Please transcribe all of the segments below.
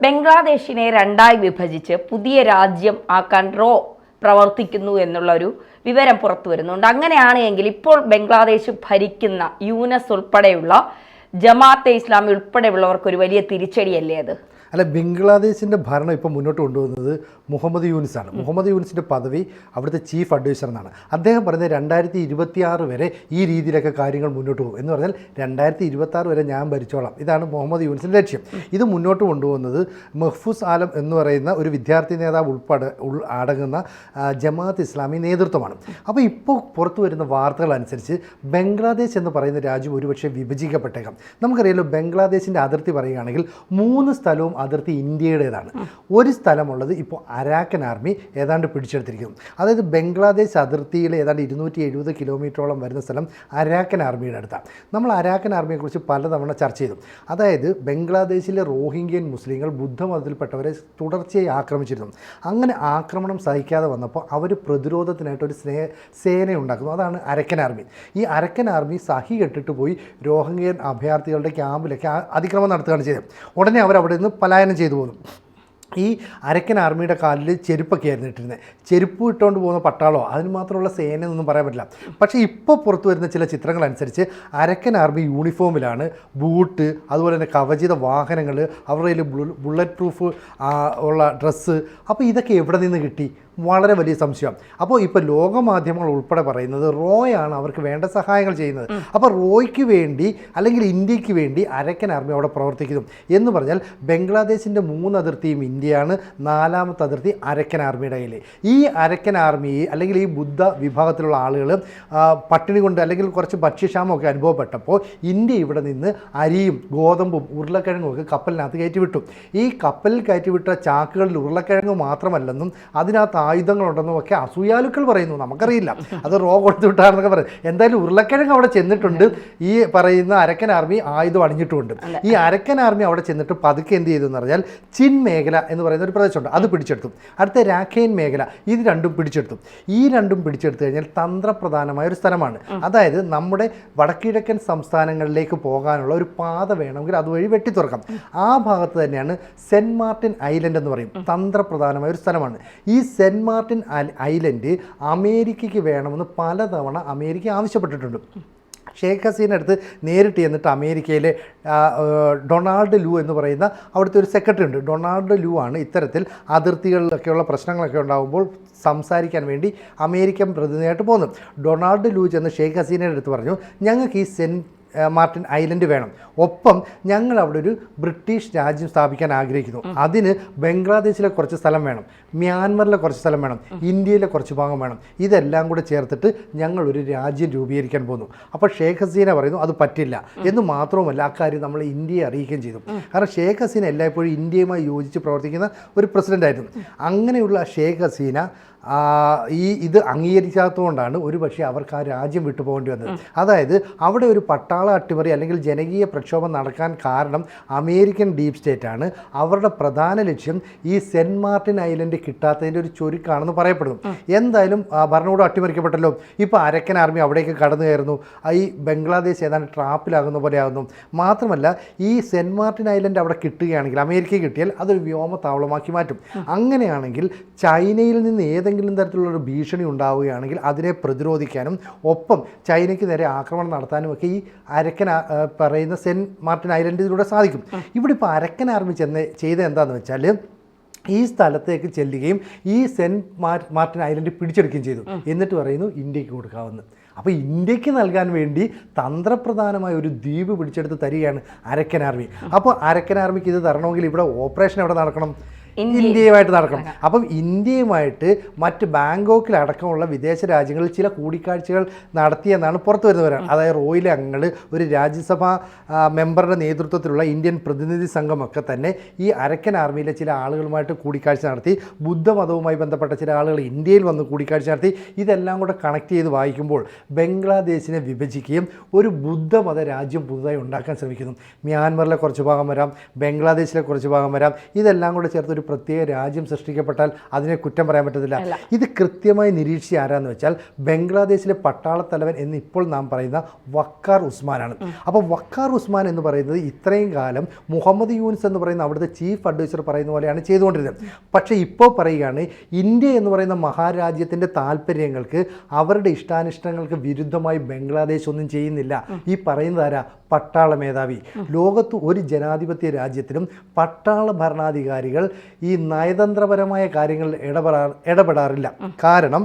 ബംഗ്ലാദേശിനെ രണ്ടായി വിഭജിച്ച് പുതിയ രാജ്യം ആക്കാൻ പ്രവർത്തിക്കുന്നു എന്നുള്ളൊരു വിവരം പുറത്തു വരുന്നുണ്ട്. അങ്ങനെയാണ് എങ്കിൽ ഇപ്പോൾ ബംഗ്ലാദേശ് ഭരിക്കുന്ന യൂനസ് ഉൾപ്പെടെയുള്ള ജമാഅത്തെ ഇസ്ലാമി ഉൾപ്പെടെയുള്ളവർക്ക് ഒരു വലിയ തിരിച്ചടിയല്ലേ അത്? അല്ല, ബംഗ്ലാദേശിൻ്റെ ഭരണം ഇപ്പോൾ മുന്നോട്ട് കൊണ്ടുപോകുന്നത് മുഹമ്മദ് യൂനിസാണ്. മുഹമ്മദ് യൂനിസിൻ്റെ പദവി അവിടുത്തെ ചീഫ് അഡ്വൈസർ എന്നാണ്. അദ്ദേഹം പറയുന്നത് 2026 വരെ ഈ രീതിയിലൊക്കെ കാര്യങ്ങൾ മുന്നോട്ട് പോകും എന്ന് പറഞ്ഞാൽ 2026 വരെ ഞാൻ ഭരിച്ചോളാം. ഇതാണ് മുഹമ്മദ് യൂനിസിൻ്റെ ലക്ഷ്യം. ഇത് മുന്നോട്ട് കൊണ്ടുപോകുന്നത് മഹ്ഫൂസ് ആലം എന്ന് പറയുന്ന ഒരു വിദ്യാർത്ഥി നേതാവ് അടങ്ങുന്ന ജമാഅത്ത് ഇസ്ലാമി നേതൃത്വമാണ്. അപ്പോൾ ഇപ്പോൾ പുറത്തു വരുന്ന വാർത്തകൾ അനുസരിച്ച് ബംഗ്ലാദേശ് എന്ന് പറയുന്ന രാജ്യം ഒരുപക്ഷെ വിഭജിക്കപ്പെട്ടേക്കാം. നമുക്കറിയാലോ, ബംഗ്ലാദേശിൻ്റെ അതിർത്തി പറയുകയാണെങ്കിൽ 3 സ്ഥലവും അതിർത്തി ഇന്ത്യയുടേതാണ്. ഒരു സ്ഥലമുള്ളത് ഇപ്പോൾ അരാക്കൻ ആർമി ഏതാണ്ട് പിടിച്ചെടുത്തിരിക്കുന്നു. അതായത് ബംഗ്ലാദേശ് അതിർത്തിയിൽ ഏതാണ്ട് 270 കിലോമീറ്ററോളം വരുന്ന സ്ഥലം അരാക്കൻ ആർമിയുടെ അടുത്താണ്. നമ്മൾ അരാക്കൻ ആർമിയെക്കുറിച്ച് പലതവണ ചർച്ച ചെയ്തു. അതായത് ബംഗ്ലാദേശിലെ റോഹിംഗ്യൻ മുസ്ലിങ്ങൾ ബുദ്ധമതത്തിൽപ്പെട്ടവരെ തുടർച്ചയായി ആക്രമിച്ചിരുന്നു. അങ്ങനെ ആക്രമണം സഹിക്കാതെ വന്നപ്പോൾ അവർ പ്രതിരോധത്തിനായിട്ടൊരു സേന ഉണ്ടാക്കുന്നു. അതാണ് അരക്കൻ ആർമി. ഈ അരക്കൻ ആർമി സഹി കെട്ടിട്ട് പോയി റോഹിംഗ്യൻ അഭയാർത്ഥികളുടെ ക്യാമ്പിലൊക്കെ അതിക്രമം നടത്തുകയാണ് ചെയ്തത്. ഉടനെ അവർ അവിടെ നിന്ന് പലായനം ചെയ്തു പോകുന്നു. ഈ അരക്കൻ ആർമിയുടെ കാലിൽ ചെരുപ്പൊക്കെ ആയിരുന്നു ഇട്ടിരുന്നത്. ചെരുപ്പ് ഇട്ടുകൊണ്ട് പോകുന്ന പട്ടാളോ അതിന് മാത്രമുള്ള സേനയൊന്നും പറയാൻ പറ്റില്ല. പക്ഷേ ഇപ്പോൾ പുറത്തു വരുന്ന ചില ചിത്രങ്ങൾ അനുസരിച്ച് അരക്കൻ ആർമി യൂണിഫോമിലാണ്, ബൂട്ട്, അതുപോലെ തന്നെ കവചിത വാഹനങ്ങൾ, അവരുടെ കയ്യിൽ ബുള്ളറ്റ് പ്രൂഫ് ഉള്ള ഡ്രസ്സ്. അപ്പോൾ ഇതൊക്കെ എവിടെ നിന്ന് കിട്ടി? വളരെ വലിയ സംശയം. അപ്പോൾ ഇപ്പോൾ ലോകമാധ്യമങ്ങൾ ഉൾപ്പെടെ പറയുന്നത് റോയാണ് അവർക്ക് വേണ്ട സഹായങ്ങൾ ചെയ്യുന്നത്. അപ്പോൾ റോയ്ക്ക് വേണ്ടി അല്ലെങ്കിൽ ഇന്ത്യക്ക് വേണ്ടി അരക്കൻ ആർമി അവിടെ പ്രവർത്തിക്കുന്നു എന്ന് പറഞ്ഞാൽ ബംഗ്ലാദേശിൻ്റെ 3 അതിർത്തിയും ഇന്ത്യയാണ്, 4ാമത്തെ അതിർത്തി അരക്കൻ ആർമിയുടെ കയ്യിൽ. ഈ അരക്കൻ ആർമി അല്ലെങ്കിൽ ഈ ബുദ്ധ വിഭാഗത്തിലുള്ള ആളുകൾ പട്ടിണി കൊണ്ട് അല്ലെങ്കിൽ കുറച്ച് ഭക്ഷ്യക്ഷാമമൊക്കെ അനുഭവപ്പെട്ടപ്പോൾ ഇന്ത്യ ഇവിടെ നിന്ന് അരിയും ഗോതമ്പും ഉരുളക്കിഴങ്ങും ഒക്കെ കപ്പലിനകത്ത് കയറ്റിവിട്ടു. ഈ കപ്പലിൽ കയറ്റിവിട്ട ചാക്കുകളിൽ ഉരുളക്കിഴങ്ങ് മാത്രമല്ലെന്നും അതിനകത്ത് ആയുധങ്ങളുണ്ടെന്നും ഒക്കെ അസൂയാലുക്കൾ പറയുന്നു. നമുക്കറിയില്ല, അത് കൊടുത്തു വിട്ടാണെന്നൊക്കെ പറയും. എന്തായാലും ഉരുളക്കിഴങ്ങ് അവിടെ ചെന്നിട്ടുണ്ട്. ഈ പറയുന്ന അരക്കൻ ആർമി ആയുധം അണിഞ്ഞിട്ടുമുണ്ട്. ഈ അരക്കൻ ആർമി അവിടെ ചെന്നിട്ട് പതുക്കെ എന്ത് ചെയ്തു എന്ന് പറഞ്ഞാൽ ചിൻ മേഖല എന്ന് പറയുന്ന ഒരു പ്രദേശമുണ്ട്, അത് പിടിച്ചെടുത്തു. അടുത്ത രാഖൈൻ മേഖല, ഇത് രണ്ടും പിടിച്ചെടുത്തു. ഈ രണ്ടും പിടിച്ചെടുത്തു കഴിഞ്ഞാൽ തന്ത്രപ്രധാനമായ ഒരു സ്ഥലമാണ്. അതായത് നമ്മുടെ വടക്കിഴക്കൻ സംസ്ഥാനങ്ങളിലേക്ക് പോകാനുള്ള ഒരു പാത വേണമെങ്കിൽ അതുവഴി വെട്ടിത്തുറക്കാം. ആ ഭാഗത്ത് തന്നെയാണ് സെൻറ്റ് മാർട്ടിൻ ഐലൻഡ് എന്ന് പറയും. തന്ത്രപ്രധാനമായ ഒരു സ്ഥലമാണ്. ഈ സെൻറ്റ് മാർട്ടിൻ ഐലൻഡ് അമേരിക്കയ്ക്ക് വേണമെന്ന് പലതവണ അമേരിക്ക ആവശ്യപ്പെട്ടിട്ടുണ്ട്. ഷേഖ് ഹസീന അടുത്ത് നേരിട്ട് ചെന്നിട്ട് അമേരിക്കയിലെ ഡൊണാൾഡ് ലൂ എന്ന് പറയുന്ന അവിടുത്തെ ഒരു സെക്രട്ടറി ഉണ്ട്. ഡൊണാൾഡ് ലൂ ആണ് ഇത്തരത്തിൽ അതിർത്തികളിലൊക്കെയുള്ള പ്രശ്നങ്ങളൊക്കെ ഉണ്ടാകുമ്പോൾ സംസാരിക്കാൻ വേണ്ടി അമേരിക്കൻ പ്രതിനിധിയായിട്ട് പോകുന്നത്. ഡൊണാൾഡ് ലൂ ചെന്ന് ഷേഖ് ഹസീനയുടെ അടുത്ത് പറഞ്ഞു, ഞങ്ങൾക്ക് ഈ സെൻറ്റ് മാർട്ടിൻ ഐലൻഡ് വേണം, ഒപ്പം ഞങ്ങൾ അവിടെ ഒരു ബ്രിട്ടീഷ് രാജ്യം സ്ഥാപിക്കാൻ ആഗ്രഹിക്കുന്നു. അതിന് ബംഗ്ലാദേശിലെ കുറച്ച് സ്ഥലം വേണം, മ്യാൻമറിലെ കുറച്ച് സ്ഥലം വേണം, ഇന്ത്യയിലെ കുറച്ച് ഭാഗം വേണം. ഇതെല്ലാം കൂടെ ചേർത്തിട്ട് ഞങ്ങളൊരു രാജ്യം രൂപീകരിക്കാൻ പോകുന്നു. അപ്പോൾ ഷേഖ് ഹസീന പറയുന്നു അത് പറ്റില്ല എന്ന്. മാത്രവുമല്ല, അക്കാര്യം നമ്മൾ ഇന്ത്യയെ അറിയിക്കുകയും ചെയ്തു. കാരണം ഷേഖ് ഹസീന എല്ലായ്പ്പോഴും ഇന്ത്യയുമായി യോജിച്ച് പ്രവർത്തിക്കുന്ന ഒരു പ്രസിഡൻ്റായിരുന്നു. അങ്ങനെയുള്ള ഷേഖ് ഹസീന ഇത് അംഗീകരിക്കാത്തതുകൊണ്ടാണ് ഒരു പക്ഷേ അവർക്ക് ആ രാജ്യം വിട്ടുപോകേണ്ടി വന്നത്. അതായത് അവിടെ ഒരു പട്ടാള അട്ടിമറി അല്ലെങ്കിൽ ജനകീയ പ്രക്ഷോഭം നടക്കാൻ കാരണം അമേരിക്കൻ ഡീപ് സ്റ്റേറ്റാണ്. അവരുടെ പ്രധാന ലക്ഷ്യം ഈ സെൻറ്റ് മാർട്ടിൻ ഐലൻഡ് കിട്ടാത്തതിൻ്റെ ഒരു ചുരുക്കാണെന്ന് പറയപ്പെടുന്നു. എന്തായാലും ഭരണകൂടം അട്ടിമറിക്കപ്പെട്ടല്ലോ. ഇപ്പോൾ അരക്കൻ ആർമി അവിടേക്ക് കടന്നു കയറുന്നു. ഈ ബംഗ്ലാദേശ് ഏതാണ്ട് ട്രാപ്പിലാകുന്ന പോലെ ആകുന്നു. മാത്രമല്ല, ഈ സെൻറ്റ് മാർട്ടിൻ ഐലൻഡ് അവിടെ കിട്ടുകയാണെങ്കിൽ, അമേരിക്ക കിട്ടിയാൽ അതൊരു വ്യോമതാവളമാക്കി മാറ്റും. അങ്ങനെയാണെങ്കിൽ ചൈനയിൽ നിന്ന് ഏതെങ്കിലും തരത്തിലുള്ളൊരു ഭീഷണി ഉണ്ടാവുകയാണെങ്കിൽ അതിനെ പ്രതിരോധിക്കാനും ഒപ്പം ചൈനയ്ക്ക് നേരെ ആക്രമണം നടത്താനും ഒക്കെ ഈ അരക്കൻ പറയുന്ന സെൻറ്റ് മാർട്ടിൻ ഐലൻഡിലൂടെ സാധിക്കും. ഇവിടെ ഇപ്പോൾ അരക്കൻ ആർമി ചെയ്ത എന്താണെന്ന് വെച്ചാൽ ഈ സ്ഥലത്തേക്ക് ചെല്ലുകയും ഈ സെൻറ്റ് മാർട്ടിൻ ഐലൻഡ് പിടിച്ചെടുക്കുകയും ചെയ്തു. എന്നിട്ട് പറയുന്നു ഇന്ത്യക്ക് കൊടുക്കാമെന്ന്. അപ്പോൾ ഇന്ത്യക്ക് നൽകാൻ വേണ്ടി തന്ത്രപ്രധാനമായ ഒരു ദ്വീപ് പിടിച്ചെടുത്ത് തരികയാണ് അരക്കൻ ആർമി. അപ്പോൾ അരക്കൻ ആർമിക്ക് ഇത് തരണമെങ്കിൽ ഇവിടെ ഓപ്പറേഷൻ എവിടെ നടക്കണം? ഇന്ത്യയുമായിട്ട് നടക്കണം. അപ്പം ഇന്ത്യയുമായിട്ട് മറ്റ് ബാങ്കോക്കിലടക്കമുള്ള വിദേശ രാജ്യങ്ങളിൽ ചില കൂടിക്കാഴ്ചകൾ നടത്തിയെന്നാണ് പുറത്തു വരുന്നവരാണ്. അതായത് റോയിലെ അംഗങ്ങൾ, ഒരു രാജ്യസഭാ മെമ്പറുടെ നേതൃത്വത്തിലുള്ള ഇന്ത്യൻ പ്രതിനിധി സംഘമൊക്കെ തന്നെ ഈ അരക്കൻ ആർമിയിലെ ചില ആളുകളുമായിട്ട് കൂടിക്കാഴ്ച നടത്തി. ബുദ്ധമതവുമായി ബന്ധപ്പെട്ട ചില ആളുകൾ ഇന്ത്യയിൽ വന്ന് കൂടിക്കാഴ്ച നടത്തി. ഇതെല്ലാം കൂടെ കണക്ട് ചെയ്ത് വായിക്കുമ്പോൾ ബംഗ്ലാദേശിനെ വിഭജിക്കുകയും ഒരു ബുദ്ധമത രാജ്യം പുതുതായി ഉണ്ടാക്കാൻ ശ്രമിക്കുന്നു. മ്യാൻമറിലെ കുറച്ച് ഭാഗം വരാം, ബംഗ്ലാദേശിലെ കുറച്ച് ഭാഗം വരാം. ഇതെല്ലാം കൂടെ ചേർത്ത് ഒരു പ്രത്യേക രാജ്യം സൃഷ്ടിക്കപ്പെട്ടാൽ അതിനെ കുറ്റം പറയാൻ പറ്റത്തില്ല. ഇത് കൃത്യമായി നിരീക്ഷിച്ച് ആരാന്ന് വെച്ചാൽ ബംഗ്ലാദേശിലെ പട്ടാളത്തലവൻ എന്ന് ഇപ്പോൾ നാം പറയുന്ന വക്കാർ ഉസ്മാനാണ്. അപ്പോൾ വക്കാർ ഉസ്മാൻ എന്ന് പറയുന്നത് ഇത്രയും കാലം മുഹമ്മദ് യൂനിസ് എന്ന് പറയുന്ന അവിടുത്തെ ചീഫ് അഡ്വൈസർ പറയുന്ന പോലെയാണ് ചെയ്തുകൊണ്ടിരുന്നത്. പക്ഷേ ഇപ്പോൾ പറയുകയാണ് ഇന്ത്യ എന്ന് പറയുന്ന മഹാരാജ്യത്തിൻ്റെ താല്പര്യങ്ങൾക്ക് അവരുടെ ഇഷ്ടാനിഷ്ടങ്ങൾക്ക് വിരുദ്ധമായി ബംഗ്ലാദേശ് ഒന്നും ചെയ്യുന്നില്ല. ഈ പറയുന്നത് ആരാ? പട്ടാള മേധാവി. ലോകത്ത് ഒരു ജനാധിപത്യ രാജ്യത്തിലും പട്ടാള ഭരണാധികാരികൾ ഈ നയതന്ത്രപരമായ കാര്യങ്ങളിൽ ഇടപെടാറില്ല. കാരണം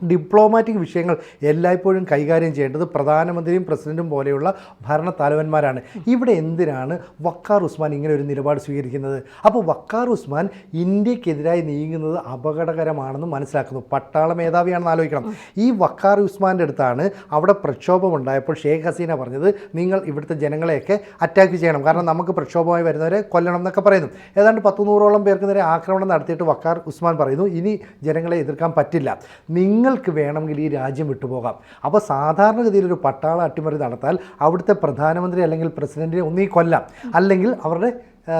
ഡിപ്ലോമാറ്റിക് വിഷയങ്ങൾ എല്ലായ്പ്പോഴും കൈകാര്യം ചെയ്യേണ്ടത് പ്രധാനമന്ത്രിയും പ്രസിഡന്റും പോലെയുള്ള ഭരണത്തലവന്മാരാണ്. ഇവിടെ എന്തിനാണ് വക്കാർ ഉസ്മാൻ ഇങ്ങനെ ഒരു നിലപാട് സ്വീകരിക്കുന്നത്? അപ്പോൾ വക്കാർ ഉസ്മാൻ ഇന്ത്യക്കെതിരായി നീങ്ങുന്നത് അപകടകരമാണെന്ന് മനസ്സിലാക്കുന്നു. പട്ടാള മേധാവിയാണെന്ന് ആലോചിക്കണം. ഈ വക്കാർ ഉസ്മാൻ്റെ അടുത്താണ് അവിടെ പ്രക്ഷോഭമുണ്ടായപ്പോൾ ഷേഖ് ഹസീന പറഞ്ഞത് നിങ്ങൾ ഇവിടുത്തെ ജനങ്ങളെയൊക്കെ അറ്റാക്ക് ചെയ്യണം, കാരണം നമുക്ക് പ്രക്ഷോഭമായി വരുന്നവരെ കൊല്ലണം എന്നൊക്കെ പറയുന്നു. ഏതാണ്ട് 100-100ഓളം പേർക്ക് നേരെ ആക്രമണം നടത്തിയിട്ട് വക്കാർ ഉസ്മാൻ പറയുന്നു ഇനി ജനങ്ങളെ എതിർക്കാൻ പറ്റില്ല, നിങ്ങൾക്ക് വേണമെങ്കിൽ ഈ രാജ്യം വിട്ടുപോകാം. അപ്പോൾ സാധാരണഗതിയിൽ ഒരു പട്ടാള അട്ടിമറി നടത്താൽ അവിടുത്തെ പ്രധാനമന്ത്രി അല്ലെങ്കിൽ പ്രസിഡന്റിനെ ഒന്നീ കൊല്ലാം, അല്ലെങ്കിൽ അവരുടെ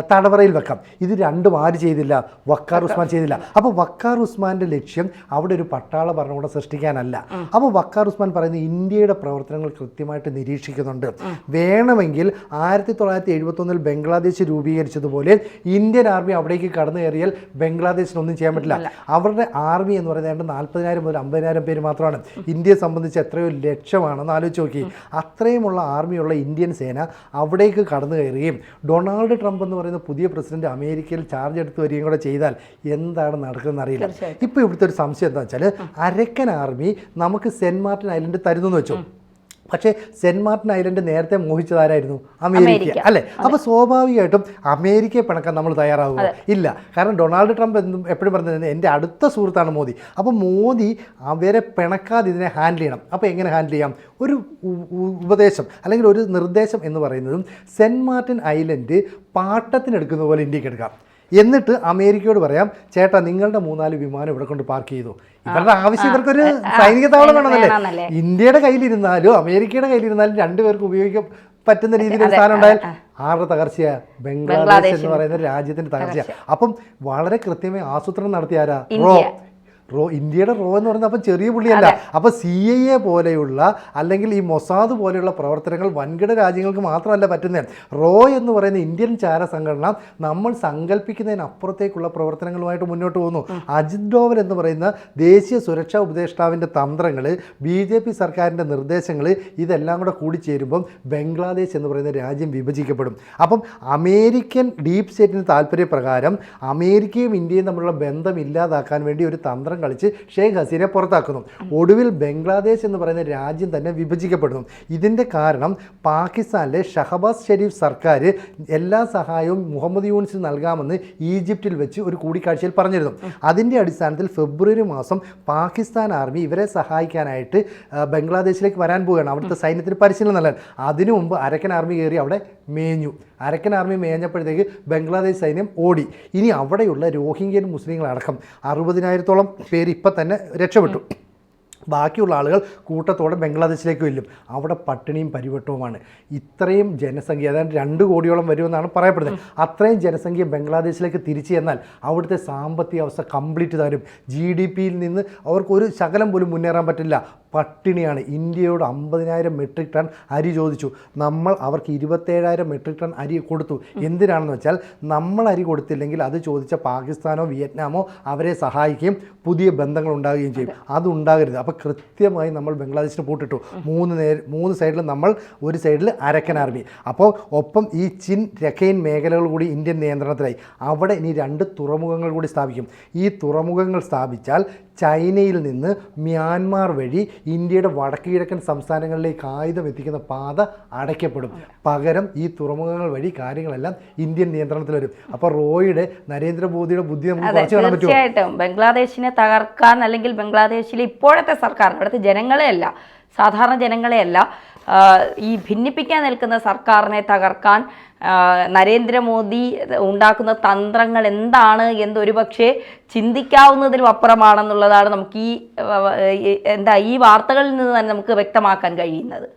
തടവറയിൽ വെക്കാം. ഇത് രണ്ടും ആര് ചെയ്തില്ല? വക്കാർ ഉസ്മാൻ ചെയ്തില്ല. അപ്പോൾ വക്കാർ ഉസ്മാൻ്റെ ലക്ഷ്യം അവിടെ ഒരു പട്ടാള ഭരണകൂടം സൃഷ്ടിക്കാനല്ല. അപ്പോൾ വക്കാർ ഉസ്മാൻ പറയുന്നത് ഇന്ത്യയുടെ പ്രവർത്തനങ്ങൾ കൃത്യമായിട്ട് നിരീക്ഷിക്കുന്നുണ്ട്. വേണമെങ്കിൽ 1971 ബംഗ്ലാദേശ് രൂപീകരിച്ചതുപോലെ ഇന്ത്യൻ ആർമി അവിടേക്ക് കടന്നു കയറിയാൽ ബംഗ്ലാദേശിനൊന്നും ചെയ്യാൻ പറ്റില്ല. അവരുടെ ആർമി എന്ന് പറയുന്നത് 40,000 മുതൽ 50,000 പേര് മാത്രമാണ്. ഇന്ത്യയെ സംബന്ധിച്ച് എത്രയോ ലക്ഷമാണെന്ന് ആലോചിച്ച് നോക്കി. അത്രയുമുള്ള ആർമിയുള്ള ഇന്ത്യൻ സേന അവിടേക്ക് കടന്നു കയറുകയും ഡൊണാൾഡ് ട്രംപ് എന്ന് പറയുന്ന പുതിയ പ്രസിഡന്റ് അമേരിക്കയിൽ ചാർജ് എടുത്ത് വരികയും കൂടെ ചെയ്താൽ എന്താണ് നടക്കുന്നത് അറിയില്ല. ഇപ്പോൾ ഇവിടുത്തെ ഒരു സംശയം എന്താ വെച്ചാൽ അരക്കൻ ആർമി നമുക്ക് സെന്റ് മാർട്ടിൻ ഐലൻഡ് തരുന്നെന്ന് വെച്ചു. പക്ഷേ സെന്റ് മാർട്ടിൻ ഐലൻഡ് നേരത്തെ മോഹിച്ചതാരായിരുന്നു? അമേരിക്ക അല്ലേ? അപ്പോൾ സ്വാഭാവികമായിട്ടും അമേരിക്കയെ പിണക്കാൻ നമ്മൾ തയ്യാറാവുക ഇല്ല. കാരണം ഡൊണാൾഡ് ട്രംപ് എപ്പോഴും പറഞ്ഞത് എൻ്റെ അടുത്ത സുഹൃത്താണ് മോദി. അപ്പോൾ മോദി അവരെ പിണക്കാതെ ഇതിനെ ഹാൻഡിൽ ചെയ്യണം. അപ്പോൾ എങ്ങനെ ഹാൻഡിൽ ചെയ്യാം? ഒരു ഉപദേശം അല്ലെങ്കിൽ ഒരു നിർദ്ദേശം എന്ന് പറയുന്നതും സെന്റ് മാർട്ടിൻ ഐലൻഡ് പാട്ടത്തിനെടുക്കുന്ന പോലെ ഇന്ത്യക്ക് എടുക്കാം. എന്നിട്ട് അമേരിക്കയോട് പറയാം ചേട്ടാ നിങ്ങളുടെ 3-4 വിമാനം ഇവിടെ കൊണ്ട് പാർക്ക് ചെയ്തു. ഇവരുടെ ആവശ്യം ഇവർക്കൊരു സൈനിക താവളം വേണമെന്നല്ലേ? ഇന്ത്യയുടെ കയ്യിലിരുന്നാലും അമേരിക്കയുടെ കയ്യിലിരുന്നാലും രണ്ടുപേർക്ക് ഉപയോഗിക്കാൻ പറ്റുന്ന രീതിയിൽ ഒരു സ്ഥാനം ഉണ്ടായാൽ ആരുടെ തകർച്ചയാ? ബംഗ്ലാദേശ് എന്ന് പറയുന്ന രാജ്യത്തിന്റെ തകർച്ചയാ. അപ്പം വളരെ കൃത്യമായി ആസൂത്രണം നടത്തിയ ആരാ? ഇന്ത്യയുടെ റോ എന്ന് പറയുന്നത് അപ്പം ചെറിയ പുള്ളിയല്ല. അപ്പോൾ CIA പോലെയുള്ള അല്ലെങ്കിൽ ഈ മൊസാദ് പോലെയുള്ള പ്രവർത്തനങ്ങൾ വൻകിട രാജ്യങ്ങൾക്ക് മാത്രമല്ല പറ്റുന്നത്. റോ എന്ന് പറയുന്ന ഇന്ത്യൻ ചാര സംഘടന നമ്മൾ സങ്കല്പിക്കുന്നതിനപ്പുറത്തേക്കുള്ള പ്രവർത്തനങ്ങളുമായിട്ട് മുന്നോട്ട് പോകുന്നു. അജിത് ഡോവൽ എന്ന് പറയുന്ന ദേശീയ സുരക്ഷാ ഉപദേഷ്ടാവിൻ്റെ തന്ത്രങ്ങൾ, BJP സർക്കാരിൻ്റെ നിർദ്ദേശങ്ങൾ, ഇതെല്ലാം കൂടെ കൂടിച്ചേരുമ്പം ബംഗ്ലാദേശ് എന്ന് പറയുന്ന രാജ്യം വിഭജിക്കപ്പെടും. അപ്പം അമേരിക്കൻ ഡീപ് സ്റ്റേറ്റിന് താല്പര്യപ്രകാരം അമേരിക്കയും ഇന്ത്യയും തമ്മിലുള്ള ബന്ധം ഇല്ലാതാക്കാൻ വേണ്ടി ഒരു തന്ത്രം കളിച്ച് ഷെയ്ഖ് ഹസീനെ പുറത്താക്കുന്നു. ഒടുവിൽ ബംഗ്ലാദേശ് എന്ന് പറയുന്ന രാജ്യം തന്നെ വിഭജിക്കപ്പെടുന്നു. ഇതിൻ്റെ കാരണം പാകിസ്ഥാനിലെ ഷഹബാസ് ഷെരീഫ് സർക്കാർ എല്ലാ സഹായവും മുഹമ്മദ് യൂനിസിന് നൽകാമെന്ന് ഈജിപ്തിൽ വെച്ച് ഒരു കൂടിക്കാഴ്ചയിൽ പറഞ്ഞിരുന്നു. അതിൻ്റെ അടിസ്ഥാനത്തിൽ ഫെബ്രുവരി മാസം പാകിസ്ഥാൻ ആർമി ഇവരെ സഹായിക്കാനായിട്ട് ബംഗ്ലാദേശിലേക്ക് വരാൻ പോവുകയാണ്. അവിടുത്തെ സൈന്യത്തിന് പരിശീലനം നൽകാൻ. അതിനു മുമ്പ് അരക്കൻ ആർമി കയറി അവിടെ മേഞ്ഞു. അരക്കൻ ആർമി മേഞ്ഞപ്പോഴത്തേക്ക് ബംഗ്ലാദേശ് സൈന്യം ഓടി. ഇനി അവിടെയുള്ള രോഹിംഗ്യൻ മുസ്ലിങ്ങളടക്കം 60,000-ഓളം പേര് ഇപ്പം തന്നെ രക്ഷപ്പെട്ടു. ബാക്കിയുള്ള ആളുകൾ കൂട്ടത്തോടെ ബംഗ്ലാദേശിലേക്ക് വെല്ലും. അവിടെ പട്ടിണിയും പരിവട്ടവുമാണ്. ഇത്രയും ജനസംഖ്യ ഏതാണ്ട് 2 കോടിയോളം വരുമെന്നാണ് പറയപ്പെടുന്നത്. അത്രയും ജനസംഖ്യ ബംഗ്ലാദേശിലേക്ക് തിരിച്ചു ചെന്നാൽ അവിടുത്തെ സാമ്പത്തിക അവസ്ഥ കംപ്ലീറ്റ് തരും. GDPയിൽ നിന്ന് അവർക്ക് ഒരു ശകലം പോലും മുന്നേറാൻ പറ്റില്ല. പട്ടിണിയാണ്. ഇന്ത്യയോട് 50,000 മെട്രിക് ടൺ അരി ചോദിച്ചു. നമ്മൾ അവർക്ക് 27,000 മെട്രിക് ടൺ അരി കൊടുത്തു. എന്തിനാണെന്ന് വെച്ചാൽ നമ്മൾ അരി കൊടുത്തില്ലെങ്കിൽ അത് ചോദിച്ച പാകിസ്ഥാനോ വിയറ്റ്നാമോ അവരെ സഹായിക്കുകയും പുതിയ ബന്ധങ്ങൾ ഉണ്ടാകുകയും ചെയ്യും. അതുണ്ടാകരുത്. അപ്പോൾ കൃത്യമായി നമ്മൾ ബംഗ്ലാദേശിന് പൂട്ടിട്ടു. 3 സൈഡിൽ നമ്മൾ, ഒരു സൈഡിൽ അരക്കൻ ആർമി. അപ്പോൾ ഒപ്പം ഈ രഖൈൻ മേഖലകൾ കൂടി ഇന്ത്യൻ നിയന്ത്രണത്തിലായി. അവിടെ ഇനി 2 തുറമുഖങ്ങൾ കൂടി സ്ഥാപിക്കും. ഈ തുറമുഖങ്ങൾ സ്ഥാപിച്ചാൽ ചൈനയിൽ നിന്ന് മ്യാൻമാർ വഴി ഇന്ത്യയുടെ വടക്ക് കിഴക്കൻ സംസ്ഥാനങ്ങളിലേക്ക് ആയുധം എത്തിക്കുന്ന പാത അടയ്ക്കപ്പെടും. പകരം ഈ തുറമുഖങ്ങൾ വഴി കാര്യങ്ങളെല്ലാം ഇന്ത്യൻ നിയന്ത്രണത്തിൽ വരും. അപ്പോൾ റോയുടെ, നരേന്ദ്രമോദിയുടെ ബുദ്ധി നമുക്ക് കുറച്ച് കാണാൻ പറ്റും. തീർച്ചയായിട്ടും ബംഗ്ലാദേശിനെ തകർക്കാൻ, അല്ലെങ്കിൽ ബംഗ്ലാദേശിലെ ഇപ്പോഴത്തെ സർക്കാർ, അവിടുത്തെ ജനങ്ങളെയല്ല, സാധാരണ ജനങ്ങളെയല്ല, ഈ ഭിന്നിപ്പിക്കാൻ നിൽക്കുന്ന സർക്കാരിനെ തകർക്കാൻ നരേന്ദ്രമോദി ഉണ്ടാക്കുന്ന തന്ത്രങ്ങൾ എന്താണ് എന്ന് ഒരുപക്ഷെ ചിന്തിക്കാവുന്നതിലും അപ്പുറമാണെന്നുള്ളതാണ് നമുക്ക് ഈ വാർത്തകളിൽ നിന്ന് തന്നെ നമുക്ക് വ്യക്തമാക്കാൻ കഴിയുന്നത്.